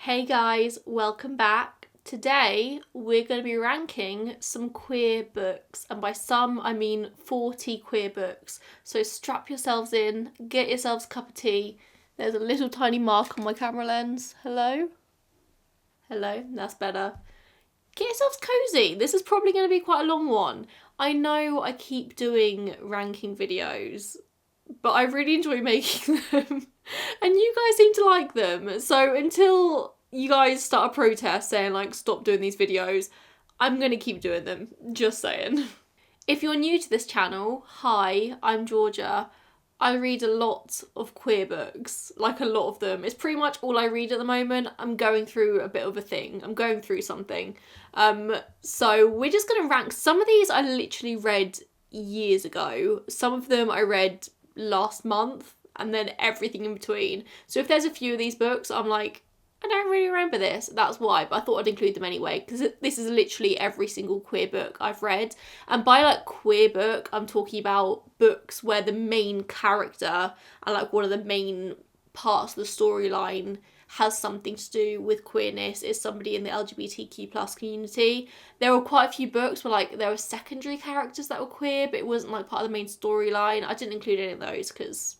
Hey guys, welcome back. Today we're going to be ranking some queer books, and by some I mean 40 queer books. So strap yourselves in, get yourselves a cup of tea. There's a little tiny mark on my camera lens. Hello? Hello, that's better. Get yourselves cozy. This is probably going to be quite a long one. I know I keep doing ranking videos, but I really enjoy making them. And you guys seem to like them. So until you guys start a protest saying, like, stop doing these videos, I'm going to keep doing them. Just saying. If you're new to this channel, hi, I'm Georgia. I read a lot of queer books, like a lot of them. It's pretty much all I read at the moment. I'm going through a bit of a thing. I'm going through something. So we're just going to rank. Some of these I literally read years ago. Some of them I read last month, and then everything in between. So if there's a few of these books, I'm like, I don't really remember this. That's why, but I thought I'd include them anyway, because this is literally every single queer book I've read. And by like queer book, I'm talking about books where the main character and like one of the main parts of the storyline has something to do with queerness, is somebody in the LGBTQ plus community. There were quite a few books where like there were secondary characters that were queer, but it wasn't like part of the main storyline. I didn't include any of those because,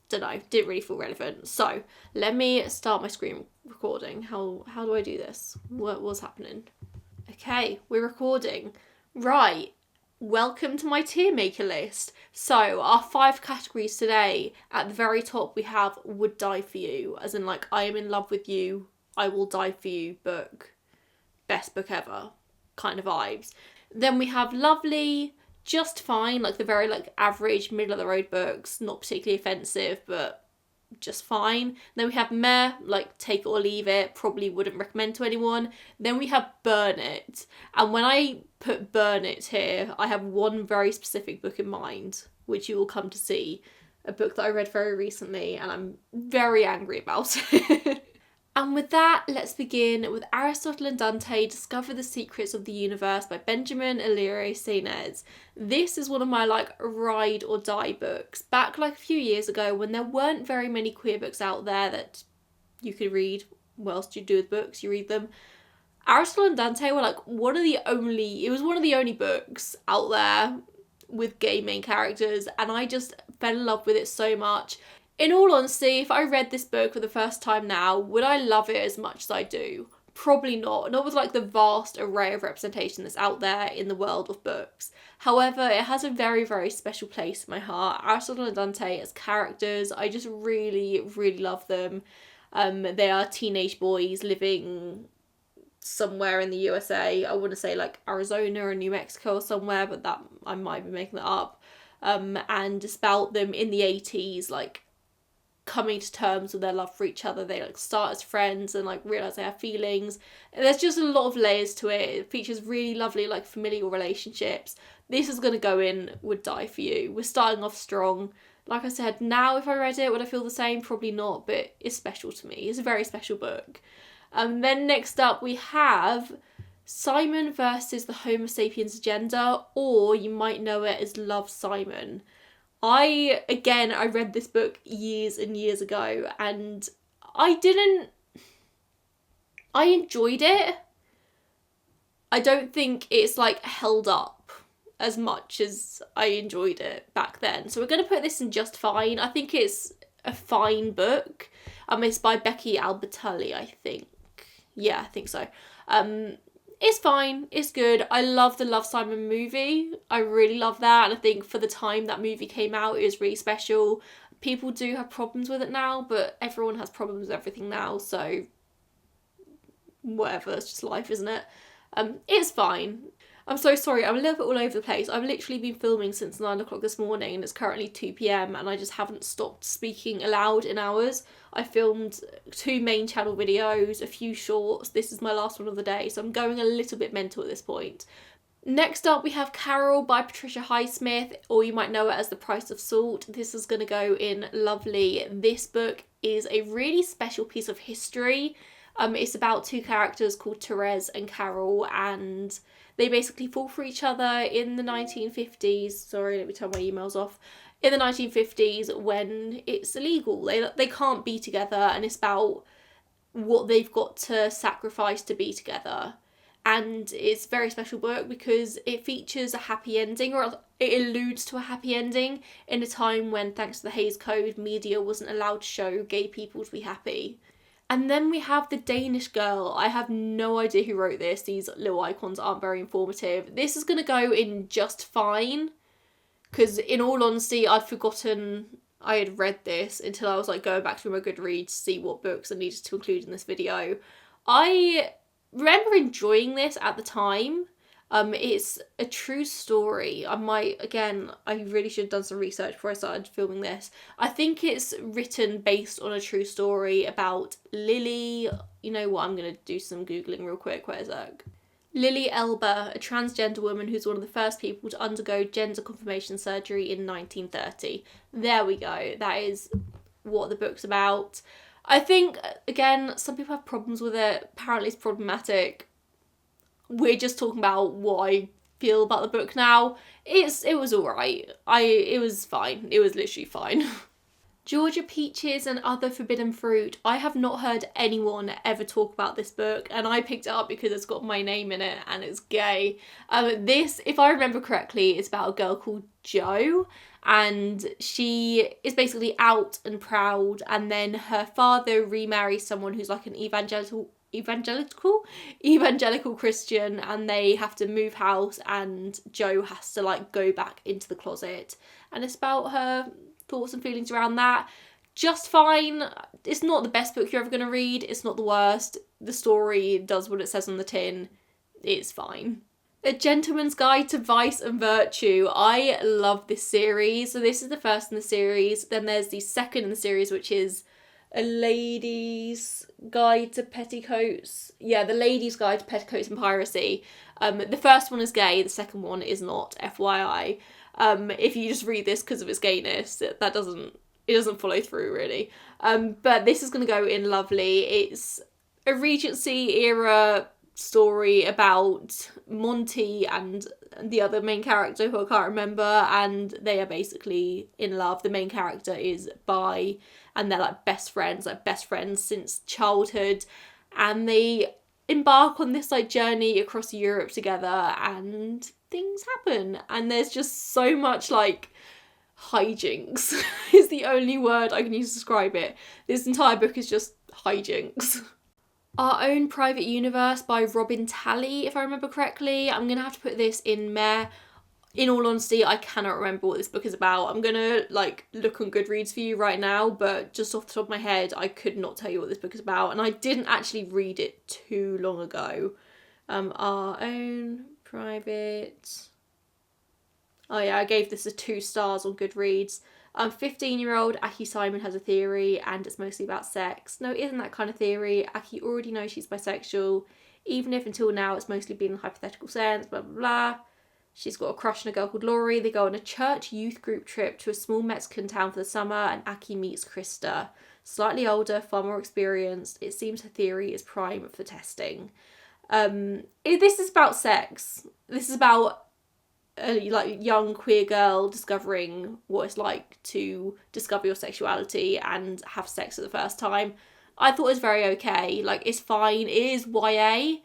don't know, didn't really feel relevant. So let me start my screen recording. How do I do this? What's happening? Okay, we're recording. Right. Welcome to my tier maker list. So our 5 categories today. At the very top we have Would Die For You, as in like I am in love with you, I will die for you book. Best book ever kind of vibes. Then we have Lovely, Just Fine, like the very like average middle of the road books, not particularly offensive but just fine. Then we have Meh, like take it or leave it, probably wouldn't recommend to anyone. Then we have Burn It, and when I put Burn It here, I have one very specific book in mind, which you will come to see, a book that I read very recently and I'm very angry about it. And with that, let's begin with Aristotle and Dante Discover the Secrets of the Universe by Benjamin Elire Sainz. This is one of my like ride or die books. Back like a few years ago when there weren't very many queer books out there that you could read. What else do you do with books? You read them. Aristotle and Dante were like one of the only books out there with gay main characters, and I just fell in love with it so much. In all honesty, if I read this book for the first time now, would I love it as much as I do? Probably not. Not with like the vast array of representation that's out there in the world of books. However, it has a very, very special place in my heart. Aristotle and Dante as characters, I just really, really love them. They are teenage boys living somewhere in the USA. I want to say like Arizona or New Mexico or somewhere, but that I might be making that up. And it's about them in the 80s, like coming to terms with their love for each other. They like start as friends and like realize they have feelings. And there's just a lot of layers to it. It features really lovely like familial relationships. This is going to go in Would Die For You. We're starting off strong. Like I said, now if I read it, would I feel the same? Probably not, but it's special to me. It's a very special book. Then next up we have Simon versus the Homo sapiens agenda, or you might know it as Love, Simon. I read this book years and years ago and I enjoyed it. I don't think it's like held up as much as I enjoyed it back then. So we're going to put this in Just Fine. I think it's a fine book. It's by Becky Albertalli, I think. Yeah, I think so. It's fine, it's good. I love the Love, Simon movie. I really love that, and I think for the time that movie came out, it was really special. People do have problems with it now, but everyone has problems with everything now, so whatever, it's just life, isn't it? It's fine. I'm so sorry, I'm a little bit all over the place. I've literally been filming since 9 o'clock this morning and it's currently 2 p.m. and I just haven't stopped speaking aloud in hours. I filmed 2 main channel videos, a few shorts. This is my last one of the day, so I'm going a little bit mental at this point. Next up we have Carol by Patricia Highsmith, or you might know it as The Price of Salt. This is going to go in Lovely. This book is a really special piece of history. It's about 2 characters called Therese and Carol, and they basically fall for each other in the 1950s. Sorry, let me turn my emails off. In the 1950s when it's illegal. They can't be together, and it's about what they've got to sacrifice to be together. And it's a very special book because it features a happy ending, or it alludes to a happy ending, in a time when, thanks to the Hays Code, media wasn't allowed to show gay people to be happy. And then we have The Danish Girl. I have no idea who wrote this. These little icons aren't very informative. This is going to go in just fine, because in all honesty, I'd forgotten I had read this until I was like going back through my Goodreads to see what books I needed to include in this video. I remember enjoying this at the time. It's a true story. I really should have done some research before I started filming this. I think it's written based on a true story about Lily. You know what, I'm going to do some Googling real quick. Wait a sec. Lily Elber, a transgender woman who's one of the first people to undergo gender confirmation surgery in 1930. There we go. That is what the book's about. I think, again, some people have problems with it. Apparently it's problematic. We're just talking about what I feel about the book now. It was alright. It was fine. It was literally fine. Georgia Peaches and Other Forbidden Fruit. I have not heard anyone ever talk about this book, and I picked it up because it's got my name in it and it's gay. This, if I remember correctly, is about a girl called Jo, and she is basically out and proud, and then her father remarries someone who's like an evangelical Christian, and they have to move house, and Jo has to like go back into the closet, and it's about her thoughts and feelings around that. Just fine. It's not the best book you're ever going to read. It's not the worst. The story does what it says on the tin. It's fine. A Gentleman's Guide to Vice and Virtue. I love this series. So this is the first in the series. Then there's the second in the series, which is A Lady's Guide to Petticoats. Yeah, The Lady's Guide to Petticoats and Piracy. The first one is gay. The second one is not, FYI. If you just read this because of its gayness, it doesn't follow through really. But this is going to go in lovely. It's a Regency era story about Monty and the other main character who I can't remember, and they are basically in love. The main character is bi, and they're like best friends since childhood, and they embark on this like journey across Europe together, and things happen, and there's just so much like hijinks is the only word I can use to describe it. This entire book is just hijinks. Our Own Private Universe by Robin Talley, if I remember correctly. I'm gonna have to put this in Meh. In all honesty, I cannot remember what this book is about. I'm gonna like look on Goodreads for you right now, but just off the top of my head, I could not tell you what this book is about, and I didn't actually read it too long ago. Our Own Private... Oh yeah, I gave this a 2 stars on Goodreads. 15-year-old Aki Simon has a theory, and it's mostly about sex. No, it isn't that kind of theory. Aki already knows she's bisexual, even if until now it's mostly been in a hypothetical sense, blah blah blah. She's got a crush on a girl called Laurie. They go on a church youth group trip to a small Mexican town for the summer, and Aki meets Krista. Slightly older, far more experienced. It seems her theory is prime for testing. This is about sex. This is about a like young queer girl discovering what it's like to discover your sexuality and have sex for the first time. I thought it was very okay. Like, it's fine. It is YA,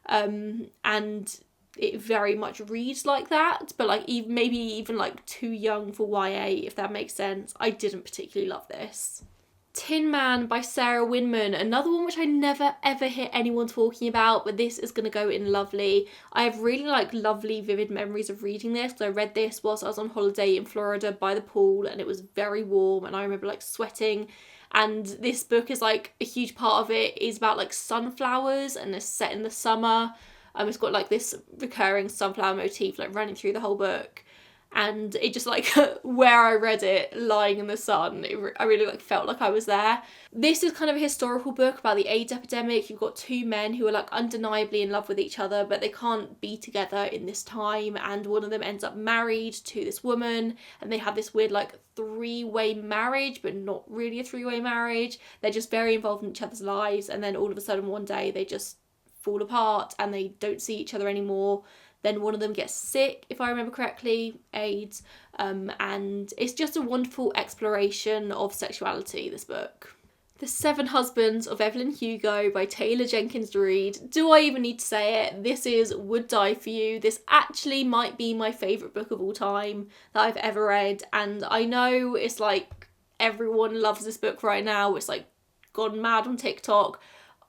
and it very much reads like that, but like maybe even like too young for YA, if that makes sense. I didn't particularly love this. Tin Man by Sarah Winman, another one which I never ever hear anyone talking about, but this is going to go in lovely. I have really like lovely vivid memories of reading this, because I read this whilst I was on holiday in Florida by the pool, and it was very warm, and I remember like sweating, and this book is like a huge part of it is about like sunflowers, and it's set in the summer. It's got like this recurring sunflower motif like running through the whole book. And it just like where I read it, lying in the sun, I really like felt like I was there. This is kind of a historical book about the AIDS epidemic. You've got 2 men who are like undeniably in love with each other, but they can't be together in this time, and one of them ends up married to this woman, and they have this weird like 3-way marriage, but not really a 3-way marriage. They're just very involved in each other's lives, and then all of a sudden one day they just fall apart and they don't see each other anymore. Then one of them gets sick, if I remember correctly, AIDS, and it's just a wonderful exploration of sexuality, this book. The Seven Husbands of Evelyn Hugo by Taylor Jenkins Reid. Do I even need to say it? This is Would Die For You. This actually might be my favourite book of all time that I've ever read. And I know it's like everyone loves this book right now. It's like gone mad on TikTok.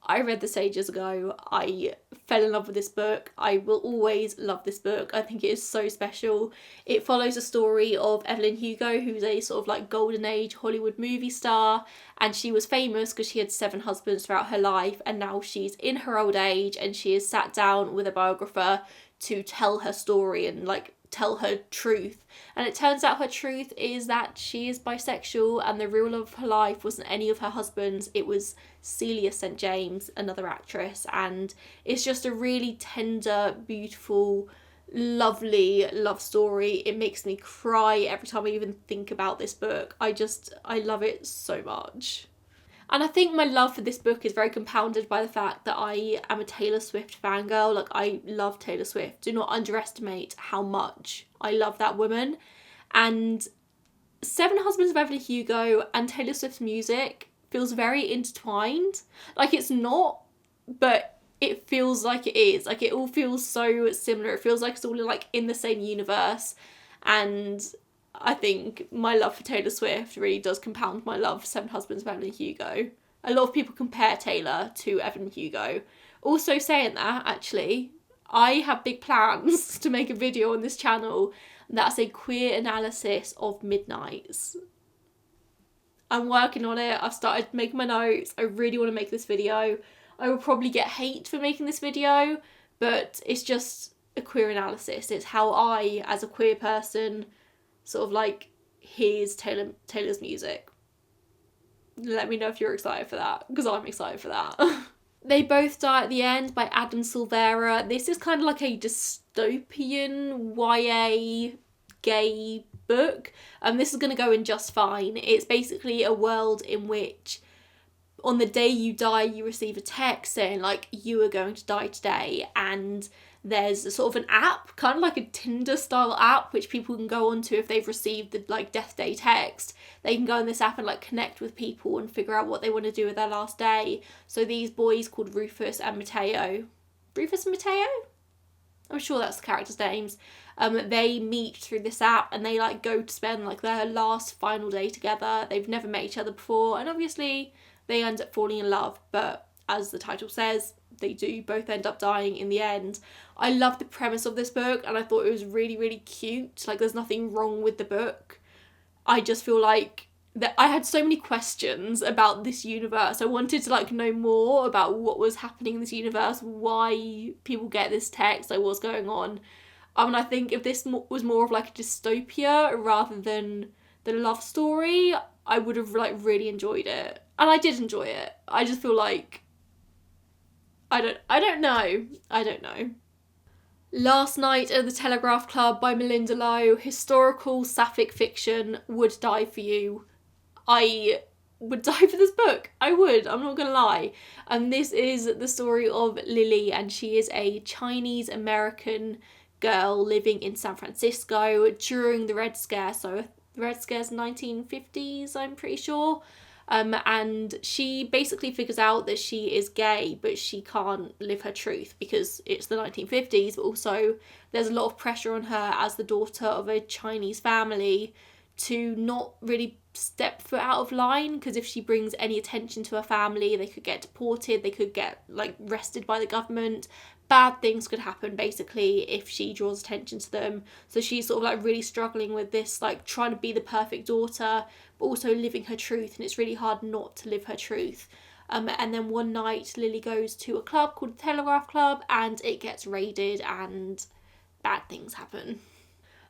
I read this ages ago. I fell in love with this book. I will always love this book. I think it is so special. It follows a story of Evelyn Hugo, who's a sort of like golden age Hollywood movie star, and she was famous because she had 7 husbands throughout her life, and now she's in her old age and she is sat down with a biographer to tell her story and like tell her truth. And it turns out her truth is that she is bisexual, and the real love of her life wasn't any of her husbands, it was Celia St. James, another actress. And it's just a really tender, beautiful, lovely love story. It makes me cry every time I even think about this book. I love it so much. And I think my love for this book is very compounded by the fact that I am a Taylor Swift fangirl. Like, I love Taylor Swift. Do not underestimate how much I love that woman. And Seven Husbands of Evelyn Hugo and Taylor Swift's music feels very intertwined. Like, it's not, but it feels like it is. Like, it all feels so similar. It feels like it's all like in the same universe. And I think my love for Taylor Swift really does compound my love for Seven Husbands of Evelyn Hugo. A lot of people compare Taylor to Evelyn Hugo. Also saying that, actually, I have big plans to make a video on this channel that's a queer analysis of Midnights. I'm working on it. I've started making my notes. I really want to make this video. I will probably get hate for making this video, but it's just a queer analysis. It's how I, as a queer person, sort of like hears Taylor's music. Let me know if you're excited for that, because I'm excited for that. They Both Die at the End by Adam Silvera. This is kind of like a dystopian YA gay book. This is going to go in just fine. It's basically a world in which on the day you die, you receive a text saying like you are going to die today, and there's a sort of an app, kind of like a Tinder style app, which people can go onto if they've received the like death day text. They can go on this app and like connect with people and figure out what they want to do with their last day. So these boys called Rufus and Mateo. Rufus and Mateo? I'm sure that's the characters' names. They meet through this app and they like go to spend like their last final day together. They've never met each other before, and obviously they end up falling in love, but as the title says, they do both end up dying in the end. I love the premise of this book, and I thought it was really, really cute. Like, there's nothing wrong with the book. I just feel like that I had so many questions about this universe. I wanted to like know more about what was happening in this universe, why people get this text, like what's going on. And I think if this was more of like a dystopia rather than the love story, I would have like really enjoyed it. And I did enjoy it. I just feel like I don't know. Last Night at the Telegraph Club by Melinda Lowe. Historical sapphic fiction. Would die for you. I would die for this book. I would. I'm not gonna lie. And this is the story of Lily, and she is a Chinese American girl living in San Francisco during the Red Scare. So the Red Scare's 1950s, I'm pretty sure. And she basically figures out that she is gay, but she can't live her truth because it's the 1950s, but also there's a lot of pressure on her as the daughter of a Chinese family to not really step foot out of line, because if she brings any attention to her family, they could get deported, they could get like arrested by the government. Bad things could happen basically if she draws attention to them. So she's sort of like really struggling with this, like trying to be the perfect daughter but also living her truth, and it's really hard not to live her truth. And then one night Lily goes to a club called the Telegraph Club, and it gets raided and bad things happen.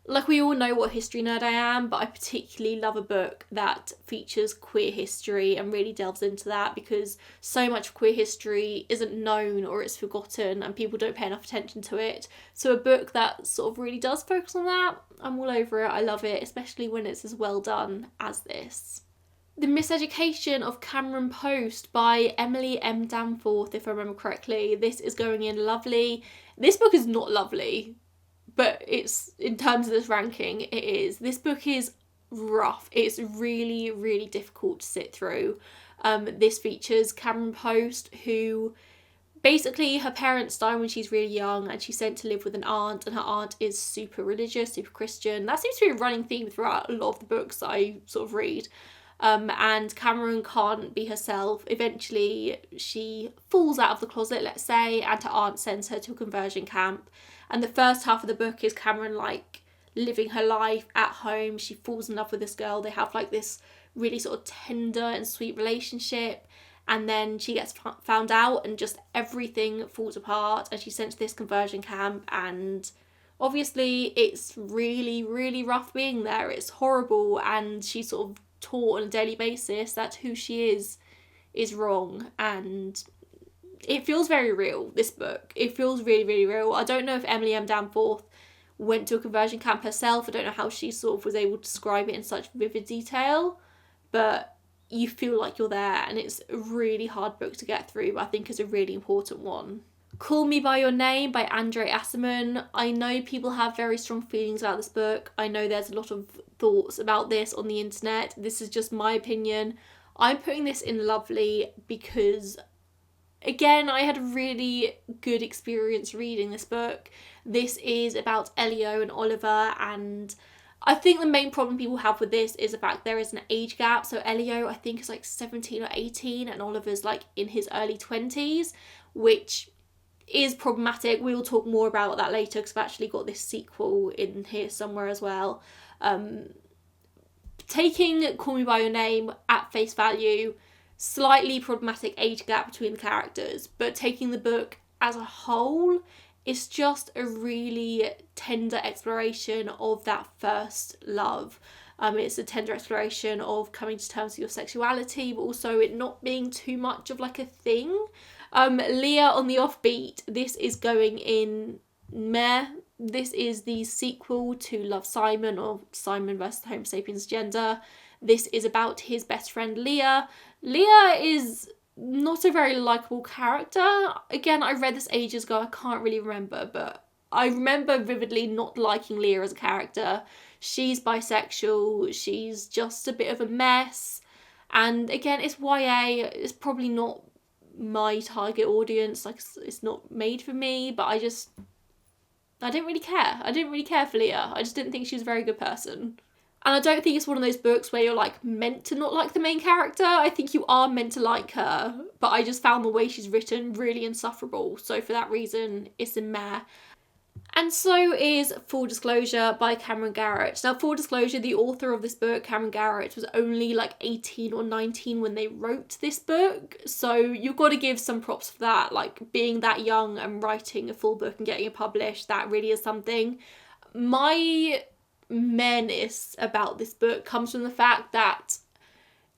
Like, we all know what history nerd I am, but I particularly love a book that features queer history and really delves into that, because so much of queer history isn't known or it's forgotten and people don't pay enough attention to it. So a book that sort of really does focus on that, I'm all over it. I love it, especially when it's as well done as this. The Miseducation of Cameron Post by Emily M. Danforth, if I remember correctly. This is going in lovely. This book is not lovely, but it's, in terms of this ranking, it is. This book is rough. It's really, really difficult to sit through. This features Cameron Post, who basically her parents die when she's really young and she's sent to live with an aunt, and her aunt is super religious, super Christian. That seems to be a running theme throughout a lot of the books that I sort of read. And Cameron can't be herself. Eventually she falls out of the closet, let's say, and her aunt sends her to a conversion camp. And the first half of the book is Cameron like living her life at home. She falls in love with this girl. They have like this really sort of tender and sweet relationship. And then she gets found out and just everything falls apart, and she's sent to this conversion camp, and obviously it's really, really rough being there. It's horrible, and she's sort of taught on a daily basis that who she is wrong, and it feels very real, this book. It feels really, really real. I don't know if Emily M. Danforth went to a conversion camp herself. I don't know how she sort of was able to describe it in such vivid detail, but you feel like you're there, and it's a really hard book to get through, but I think it's a really important one. Call Me By Your Name by Andre Asserman. I know people have very strong feelings about this book. I know there's a lot of thoughts about this on the internet. This is just my opinion. I'm putting this in lovely because, again, I had a really good experience reading this book. This is about Elio and Oliver, and I think the main problem people have with this is the fact there is an age gap. So Elio, I think, is like 17 or 18, and Oliver's like in his early 20s, which is problematic. We will talk more about that later because I've actually got this sequel in here somewhere as well. Taking Call Me By Your Name at face value, slightly problematic age gap between the characters, but taking the book as a whole, it's just a really tender exploration of that first love. It's a tender exploration of coming to terms with your sexuality, but also it not being too much of like a thing. Leah on the Offbeat, this is going in meh. This is the sequel to Love, Simon, or Simon vs. Homo sapiens gender. This is about his best friend Leah. Leah is not a very likeable character. Again, I read this ages ago, I can't really remember, but I remember vividly not liking Leah as a character. She's bisexual, she's just a bit of a mess, and again, it's YA, it's probably not my target audience, like it's not made for me, but I didn't really care. I didn't really care for Leah. I just didn't think she was a very good person. And I don't think it's one of those books where you're like meant to not like the main character. I think you are meant to like her, but I just found the way she's written really insufferable. So for that reason, it's a meh. And so is Full Disclosure by Cameron Garrett. Now, full disclosure, the author of this book, Cameron Garrett, was only like 18 or 19 when they wrote this book. So you've got to give some props for that. Like, being that young and writing a full book and getting it published, that really is something. My menace about this book comes from the fact that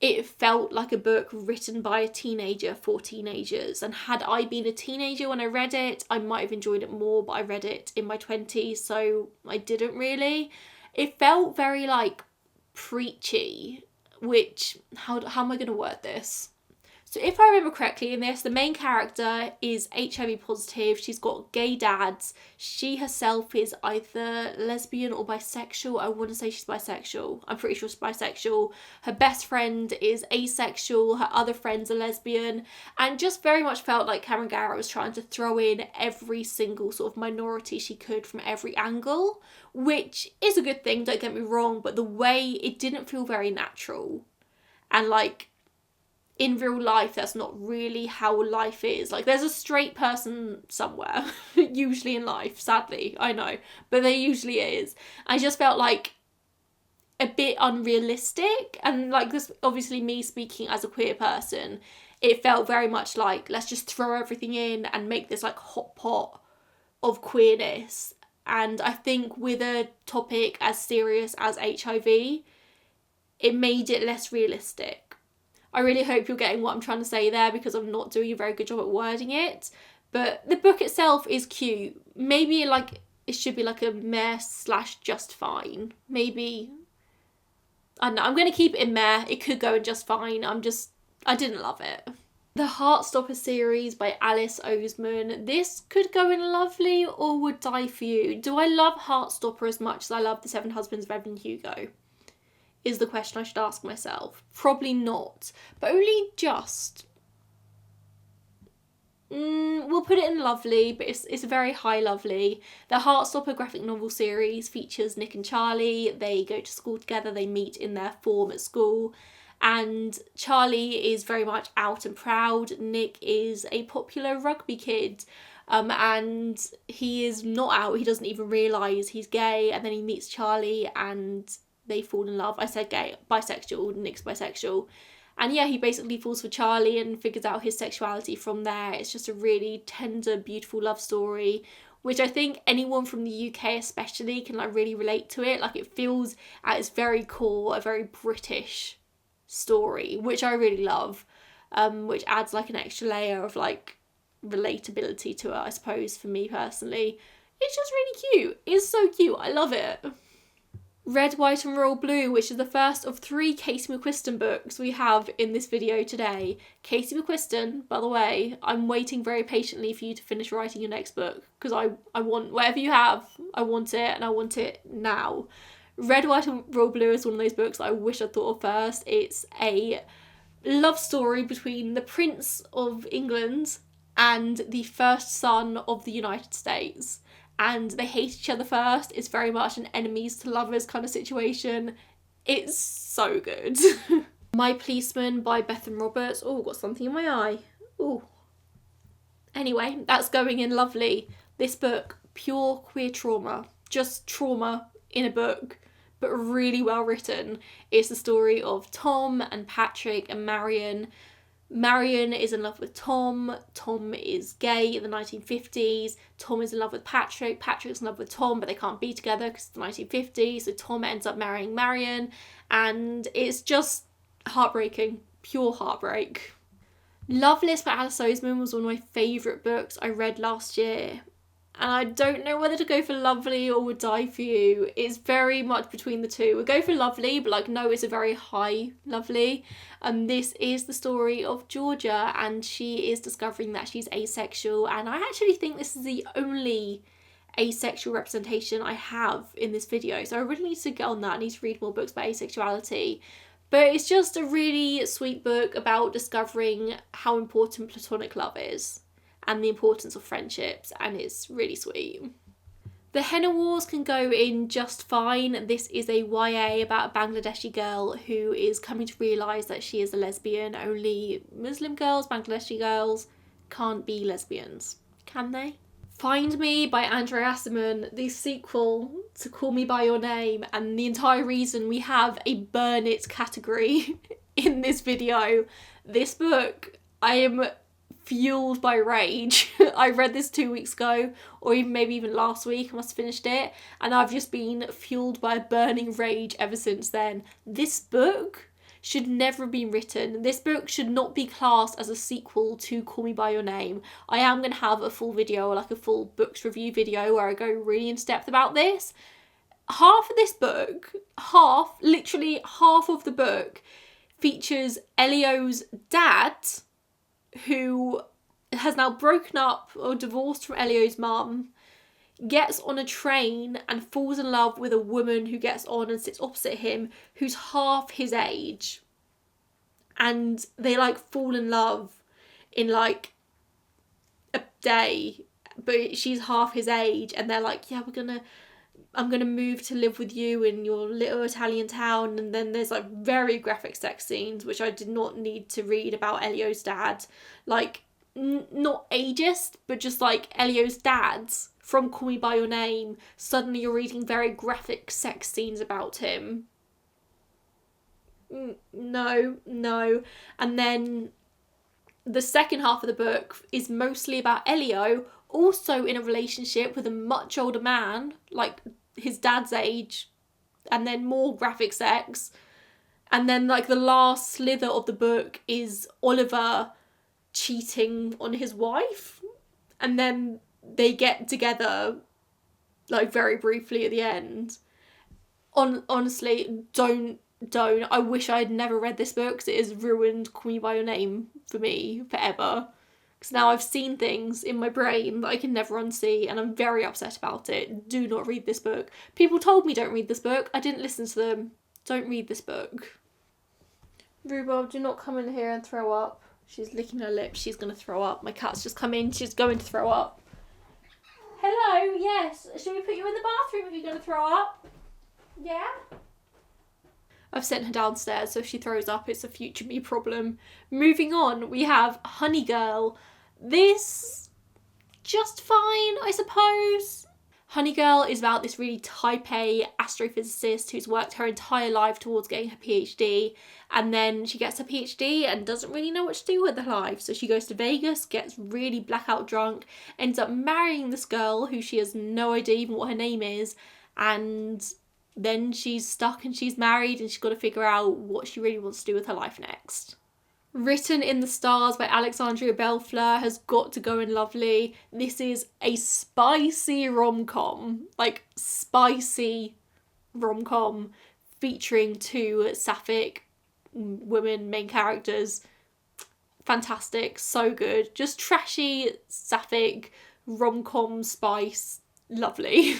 it felt like a book written by a teenager for teenagers, and had I been a teenager when I read it, I might have enjoyed it more, but I read it in my 20s, so I didn't really. It felt very like preachy, which, how am I going to word this? So if I remember correctly in this, the main character is HIV positive, she's got gay dads, she herself is either lesbian or bisexual. I want to say she's bisexual. I'm pretty sure she's bisexual. Her best friend is asexual, her other friend's a lesbian, and just very much felt like Cameron Garrett was trying to throw in every single sort of minority she could from every angle, which is a good thing, don't get me wrong, but the way it didn't feel very natural. And like, in real life, that's not really how life is. Like, there's a straight person somewhere, usually in life, sadly, I know, but there usually is. I just felt like a bit unrealistic, and like, this obviously me speaking as a queer person, it felt very much like, let's just throw everything in and make this like hot pot of queerness. And I think with a topic as serious as HIV, it made it less realistic. I really hope you're getting what I'm trying to say there, because I'm not doing a very good job at wording it. But the book itself is cute. Maybe like it should be like a meh / just fine. Maybe, I don't know, I'm going to keep it in meh. It could go in just fine. I didn't love it. The Heartstopper series by Alice Oseman. This could go in lovely or would die for you. Do I love Heartstopper as much as I love The Seven Husbands of Evelyn Hugo? is the question I should ask myself. Probably not, but only just. We'll put it in lovely, but it's a very high lovely. The Heartstopper graphic novel series features Nick and Charlie. They go to school together, they meet in their form at school, and Charlie is very much out and proud. Nick is a popular rugby kid, and he is not out. He doesn't even realise he's gay, and then he meets Charlie and they fall in love. I said gay, bisexual, Nick's bisexual. And yeah, he basically falls for Charlie and figures out his sexuality from there. It's just a really tender, beautiful love story, which I think anyone from the UK especially can like really relate to it. Like, it feels at its very core a very British story, which I really love, which adds like an extra layer of like relatability to it, I suppose, for me personally. It's just really cute. It's so cute. I love it. Red, White and Royal Blue, which is the first of 3 Casey McQuiston books we have in this video today. Casey McQuiston, by the way, I'm waiting very patiently for you to finish writing your next book, because I want whatever you have, I want it, and I want it now. Red, White and Royal Blue is one of those books that I wish I'd thought of first. It's a love story between the Prince of England and the first son of the United States. And they hate each other first. It's very much an enemies to lovers kind of situation. It's so good. My Policeman by Bethan Roberts. Oh, got something in my eye. Oh. Anyway, that's going in lovely. This book, pure queer trauma. Just trauma in a book, but really well written. It's the story of Tom and Patrick and Marion. Marion is in love with Tom. Tom is gay in the 1950s. Tom is in love with Patrick. Patrick's in love with Tom, but they can't be together because it's the 1950s. So Tom ends up marrying Marion, and it's just heartbreaking. Pure heartbreak. Loveless by Alice Oseman was one of my favourite books I read last year. And I don't know whether to go for Lovely or Would Die For You. It's very much between the two. We'll go for Lovely, but like, no, it's a very high Lovely. This is the story of Georgia, and she is discovering that she's asexual. And I actually think this is the only asexual representation I have in this video. So I really need to get on that. I need to read more books about asexuality. But it's just a really sweet book about discovering how important platonic love is and the importance of friendships, and it's really sweet. The Henna Wars can go in just fine. This is a YA about a Bangladeshi girl who is coming to realise that she is a lesbian. Only Muslim girls, Bangladeshi girls, can't be lesbians, can they? Find Me by Andrea Assiman, the sequel to Call Me By Your Name, and the entire reason we have a burn it category in this video. This book, I am fueled by rage. I read this 2 weeks ago, or even maybe even last week. I must have finished it, and I've just been fueled by a burning rage ever since then. This book should never have been written. This book should not be classed as a sequel to Call Me By Your Name. I am going to have a full video, like a full books review video, where I go really in depth about this. Half of this book, literally half of the book, features Elio's dad, who has now broken up or divorced from Elio's mum, gets on a train and falls in love with a woman who gets on and sits opposite him, who's half his age. And they like fall in love in like a day, but she's half his age, and they're like, yeah, I'm gonna move to live with you in your little Italian town. And then there's like very graphic sex scenes, which I did not need to read about Elio's dad. Like, not ageist, but just like Elio's dad's from Call Me By Your Name. Suddenly you're reading very graphic sex scenes about him. No. And then the second half of the book is mostly about Elio, also in a relationship with a much older man, like his dad's age, and then more graphic sex. And then like the last slither of the book is Oliver cheating on his wife, and then they get together like very briefly at the end. Honestly, don't. I wish I had never read this book, because it has ruined Call Me By Your Name for me forever. Because now I've seen things in my brain that I can never unsee, and I'm very upset about it. Do not read this book. People told me don't read this book. I didn't listen to them. Don't read this book. Rhubarb, do not come in here and throw up. She's licking her lips. She's going to throw up. My cat's just come in. She's going to throw up. Hello, yes. Shall we put you in the bathroom if you're going to throw up? Yeah? I've sent her downstairs, so if she throws up, it's a future me problem. Moving on, we have Honey Girl. This, just fine, I suppose. Honey Girl is about this really type A astrophysicist who's worked her entire life towards getting her PhD, and then she gets her PhD and doesn't really know what to do with her life. So she goes to Vegas, gets really blackout drunk, ends up marrying this girl who she has no idea even what her name is, and then she's stuck and she's married and she's got to figure out what she really wants to do with her life next. Written in the Stars by Alexandria Bellfleur has got to go in lovely. This is a spicy rom-com, like spicy rom-com featuring two sapphic women main characters. Fantastic, so good. Just trashy, sapphic rom-com spice, lovely.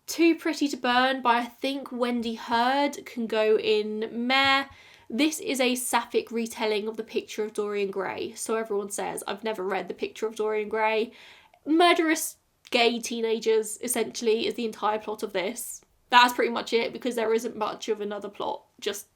Too Pretty to Burn by I think Wendy Hurd can go in meh. This is a sapphic retelling of The Picture of Dorian Gray, so everyone says. I've never read The Picture of Dorian Gray. Murderous gay teenagers, essentially, is the entire plot of this. That's pretty much it, because there isn't much of another plot, just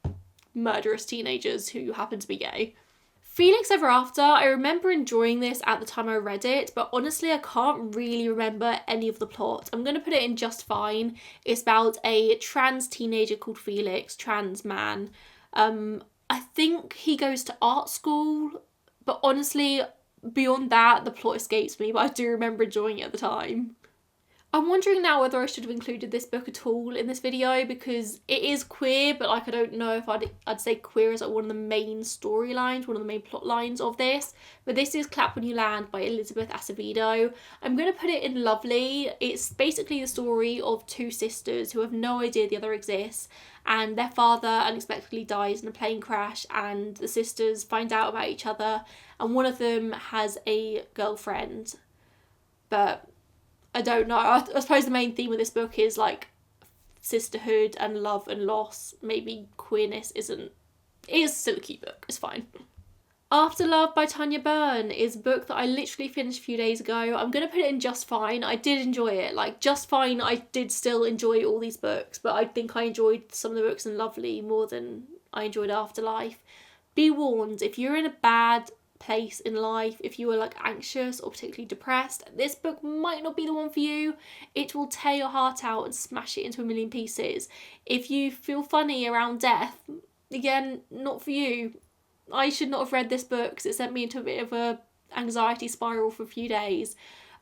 murderous teenagers who happen to be gay. Felix Ever After, I remember enjoying this at the time I read it, but honestly I can't really remember any of the plot. I'm going to put it in just fine. It's about a trans teenager called Felix, trans man. I think he goes to art school, but honestly, beyond that, the plot escapes me, but I do remember enjoying it at the time. I'm wondering now whether I should have included this book at all in this video, because it is queer, but like I don't know if I'd say queer is like one of the main storylines, one of the main plot lines of this. But this is Clap When You Land by Elizabeth Acevedo. I'm going to put it in lovely. It's basically the story of two sisters who have no idea the other exists, and their father unexpectedly dies in a plane crash, and the sisters find out about each other, and one of them has a girlfriend. But I don't know. I suppose the main theme of this book is like sisterhood and love and loss. Maybe queerness isn't. It is still a cute book. It's fine. After Love by Tanya Byrne is a book that I literally finished a few days ago. I'm going to put it in just fine. I did enjoy it. Like, just fine, I did still enjoy all these books, but I think I enjoyed some of the books in Lovely more than I enjoyed Afterlife. Be warned, if you're in a bad place in life, if you are like anxious or particularly depressed, this book might not be the one for you. It will tear your heart out and smash it into a million pieces. If you feel funny around death, again, not for you. I should not have read this book because it sent me into a bit of a anxiety spiral for a few days.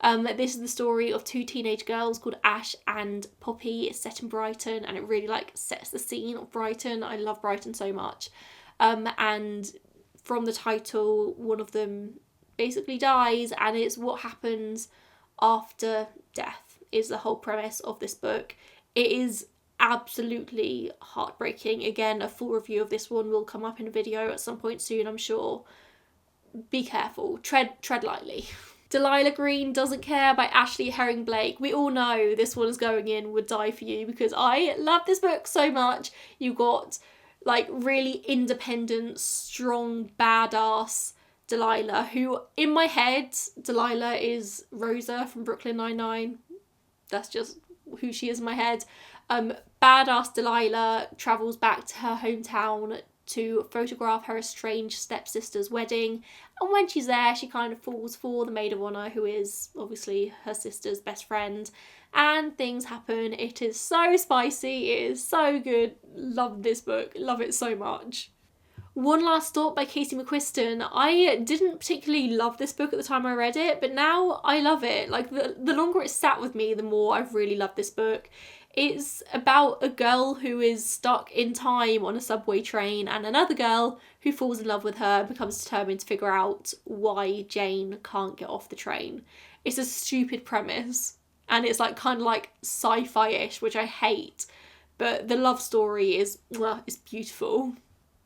This is the story of two teenage girls called Ash and Poppy. It's set in Brighton and it really like sets the scene of Brighton. I love Brighton so much. And from the title, one of them basically dies, and it's what happens after death is the whole premise of this book. It is absolutely heartbreaking. Again, a full review of this one will come up in a video at some point soon, I'm sure. Be careful. Tread lightly. Delilah Green Doesn't Care by Ashley Herring Blake. We all know this one is going in Would Die For You because I love this book so much. You got like really independent, strong, badass Delilah, who in my head, Delilah is Rosa from Brooklyn Nine-Nine. That's just who she is in my head. Badass Delilah travels back to her hometown to photograph her estranged stepsister's wedding, and when she's there she kind of falls for the maid of honour, who is obviously her sister's best friend, and things happen. It is so spicy, it is so good. Love this book, love it so much. One Last Stop by Casey McQuiston. I didn't particularly love this book at the time I read it, but now I love it. Like the longer it sat with me, the more I've really loved this book. It's about a girl who is stuck in time on a subway train and another girl who falls in love with her and becomes determined to figure out why Jane can't get off the train. It's a stupid premise and it's like kind of like sci-fi-ish, which I hate, but the love story is, well, it's beautiful.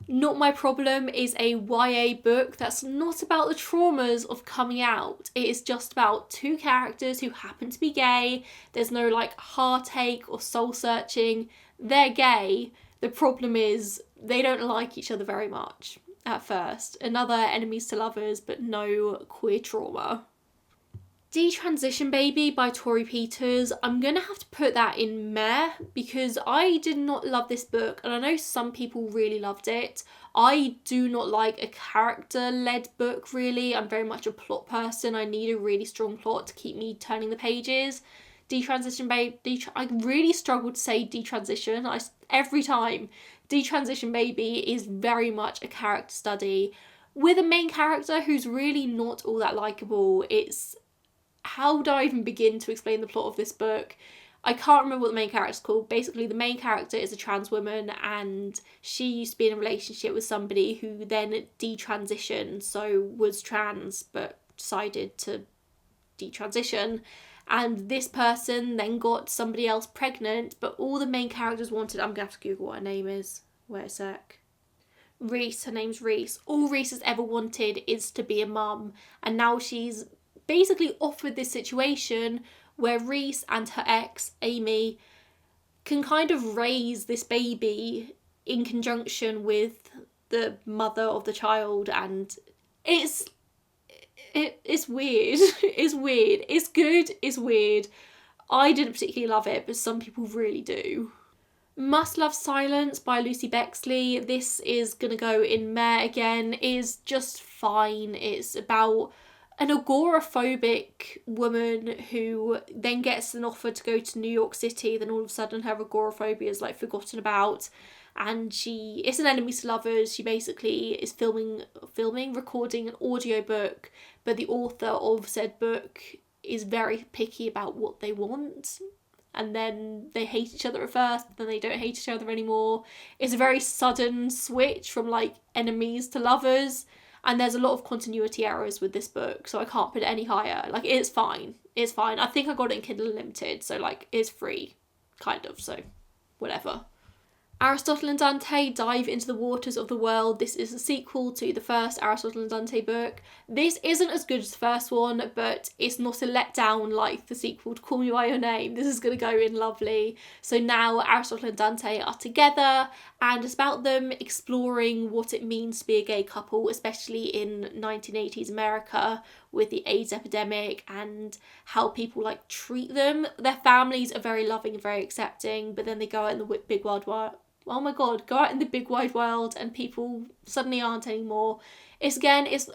Not My Problem is a YA book that's not about the traumas of coming out. It is just about two characters who happen to be gay. There's no like heartache or soul searching. They're gay. The problem is they don't like each other very much at first. Another enemies to lovers, but no queer trauma. Detransition Baby by Tori Peters, I'm going to have to put that in meh because I did not love this book, and I know some people really loved it. I do not like a character-led book, really. I'm very much a plot person. I need a really strong plot to keep me turning the pages. Detransition Baby, I really struggle to say detransition. Every time. Detransition Baby is very much a character study with a main character who's really not all that likeable. How do I even begin to explain the plot of this book? I can't remember what the main character's called. Basically, the main character is a trans woman, and she used to be in a relationship with somebody who then detransitioned, so was trans but decided to detransition. And this person then got somebody else pregnant, but all the main characters wanted... I'm going to have to Google what her name is. Wait a sec. Reese, her name's Reese. All Reese has ever wanted is to be a mum, and now she's basically offered this situation where Reese and her ex, Amy, can kind of raise this baby in conjunction with the mother of the child, and it's weird. It's weird. It's good, it's weird. I didn't particularly love it, but some people really do. Must Love Silence by Lucy Bexley. This is gonna go in meh again. It is just fine. It's about an agoraphobic woman who then gets an offer to go to New York City, then all of a sudden her agoraphobia is like forgotten about, and it's an enemies to lovers. She basically is recording an audiobook, but the author of said book is very picky about what they want, and then they hate each other at first, but then they don't hate each other anymore. It's a very sudden switch from like enemies to lovers. And there's a lot of continuity errors with this book, so I can't put it any higher. Like, it's fine. It's fine. I think I got it in Kindle Unlimited, so, like, it's free. Kind of, so whatever. Aristotle and Dante dive into the waters of the world. This is a sequel to the first Aristotle and Dante book. This isn't as good as the first one, but it's not a letdown like the sequel to Call Me By Your Name. This is going to go in lovely. So now Aristotle and Dante are together, and it's about them exploring what it means to be a gay couple, especially in 1980s America with the AIDS epidemic, and how people like treat them. Their families are very loving and very accepting, but then they go out in the big wild world. Oh my god, go out in the big wide world and people suddenly aren't anymore. It's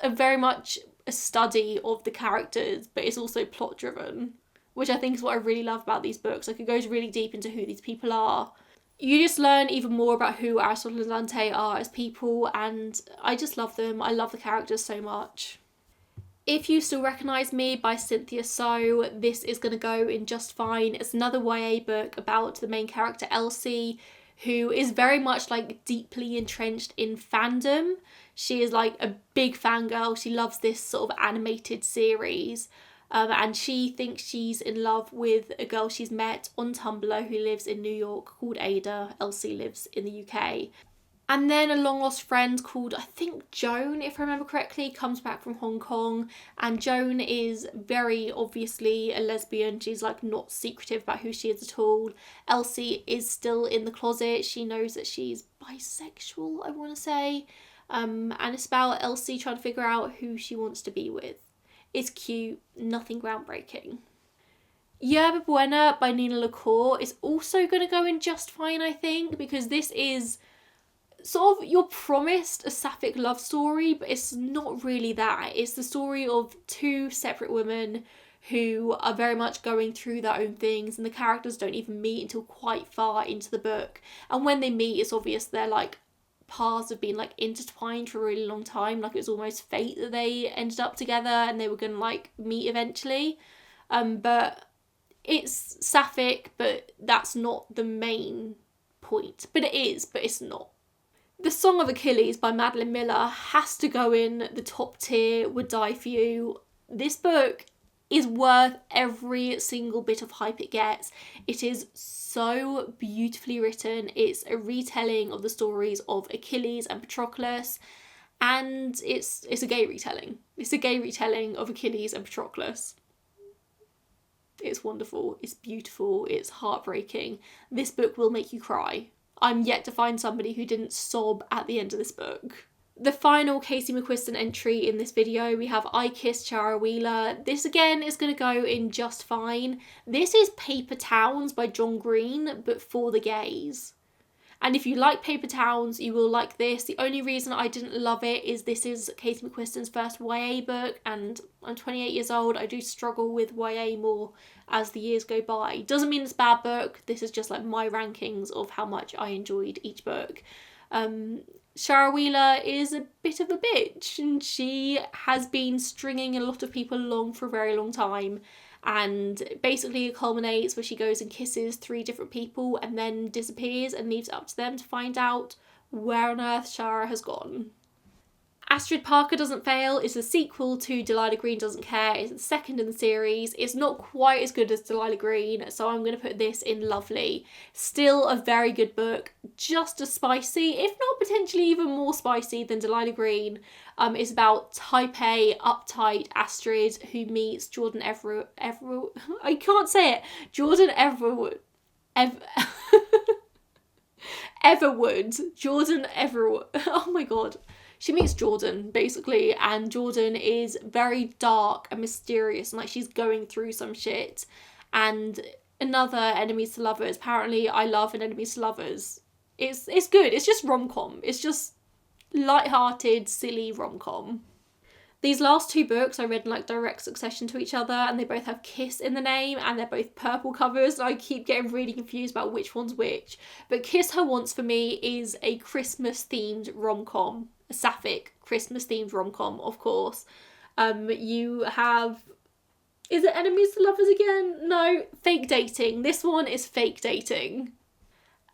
very much a study of the characters, but it's also plot driven, which I think is what I really love about these books. Like, it goes really deep into who these people are. You just learn even more about who Aristotle and Dante are as people, and I just love them. I love the characters so much. If You Still Recognise Me by Cynthia So, this is going to go in just fine. It's another YA book about the main character Elsie, who is very much like deeply entrenched in fandom. She is like a big fangirl. She loves this sort of animated series. And she thinks she's in love with a girl she's met on Tumblr who lives in New York called Ada. Elsie lives in the UK. And then a long lost friend called, I think, Joan, if I remember correctly, comes back from Hong Kong. And Joan is very obviously a lesbian. She's like not secretive about who she is at all. Elsie is still in the closet. She knows that she's bisexual, I want to say. And it's about Elsie trying to figure out who she wants to be with. It's cute, nothing groundbreaking. Yerba Buena by Nina LaCour is also going to go in just fine, I think, because this is sort of, you're promised a sapphic love story, but it's not really that. It's the story of two separate women who are very much going through their own things, and the characters don't even meet until quite far into the book. And when they meet, it's obvious their like paths have been like intertwined for a really long time. Like, it was almost fate that they ended up together and they were gonna like meet eventually. But it's sapphic, but that's not the main point. But it is, but it's not. The Song of Achilles by Madeline Miller has to go in the top tier, Would Die For You. This book is worth every single bit of hype it gets. It is so beautifully written. It's a retelling of the stories of Achilles and Patroclus, and it's a gay retelling. It's a gay retelling of Achilles and Patroclus. It's wonderful, it's beautiful, it's heartbreaking. This book will make you cry. I'm yet to find somebody who didn't sob at the end of this book. The final Casey McQuiston entry in this video, we have I Kissed Shara Wheeler. This again is going to go in just fine. This is Paper Towns by John Green, but for the gays. And if you like Paper Towns, you will like this. The only reason I didn't love it is this is Casey McQuiston's first YA book, and I'm 28 years old. I do struggle with YA more as the years go by. Doesn't mean it's a bad book. This is just like my rankings of how much I enjoyed each book. Shara Wheeler is a bit of a bitch, and she has been stringing a lot of people along for a very long time, and basically it culminates where she goes and kisses 3 different people and then disappears and leaves it up to them to find out where on earth Shara has gone. Astrid Parker Doesn't Fail is a sequel to Delilah Green Doesn't Care. It's the second in the series. It's not quite as good as Delilah Green, so I'm going to put this in lovely. Still a very good book, just as spicy, if not potentially even more spicy than Delilah Green. It's about type A, uptight Astrid who meets Jordan Everwood. I can't say it. Jordan Everwood. Everwood. Jordan Everwood. Oh my god. She meets Jordan, basically, and Jordan is very dark and mysterious, and like she's going through some shit. And another enemies to lovers. Apparently, I love an enemies to lovers. It's good. It's just rom-com. It's just light-hearted, silly rom-com. These last 2 books I read in like direct succession to each other, and they both have Kiss in the name, and they're both purple covers, and I keep getting really confused about which one's which. But Kiss Her Once for me is a Christmas-themed rom-com. A sapphic Christmas-themed rom-com, of course. You have... Is it Enemies to Lovers again? No, Fake Dating. This one is Fake Dating.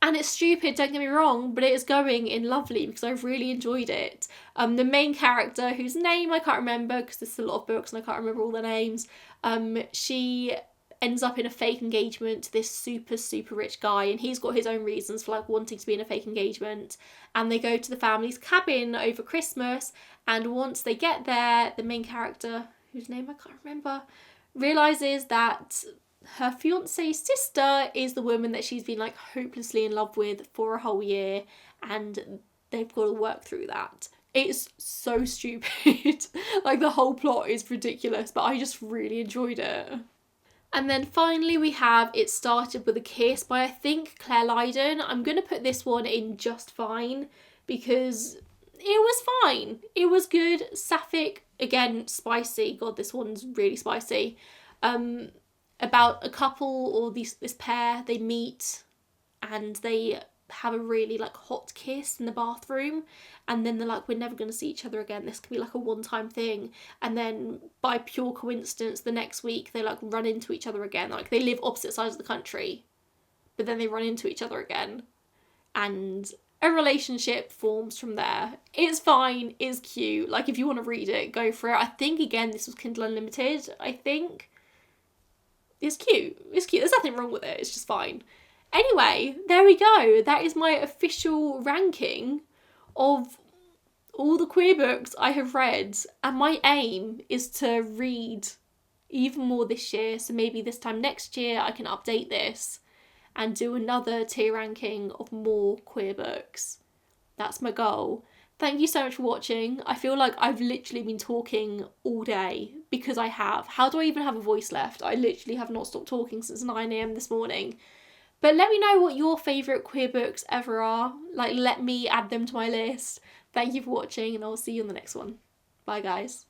And it's stupid, don't get me wrong, but it is going in lovely because I've really enjoyed it. The main character, whose name I can't remember because there's a lot of books and I can't remember all their names, she ends up in a fake engagement to this super, super rich guy, and he's got his own reasons for like wanting to be in a fake engagement. And they go to the family's cabin over Christmas, and once they get there, the main character, whose name I can't remember, realises that her fiance's sister is the woman that she's been like hopelessly in love with for a whole year, and they've got to work through that. It's so stupid. Like the whole plot is ridiculous, but I just really enjoyed it. And then finally we have It Started With a Kiss by, I think, Claire Lydon. I'm going to put this one in just fine because it was fine. It was good. Sapphic, again, spicy. God, this one's really spicy. About a couple or this pair, they meet and they have a really like hot kiss in the bathroom, and then they're like, we're never going to see each other again, this could be like a one-time thing. And then by pure coincidence the next week they like run into each other again. Like they live opposite sides of the country, but then they run into each other again and a relationship forms from there. It's fine, it's cute. Like if you want to read it, go for it. I think again this was Kindle Unlimited. I think it's cute. There's nothing wrong with it, it's just fine. Anyway, there we go. That is my official ranking of all the queer books I have read. And my aim is to read even more this year. So maybe this time next year I can update this and do another tier ranking of more queer books. That's my goal. Thank you so much for watching. I feel like I've literally been talking all day because I have. How do I even have a voice left? I literally have not stopped talking since 9 AM this morning. But let me know what your favourite queer books ever are. Like, let me add them to my list. Thank you for watching, and I'll see you on the next one. Bye, guys.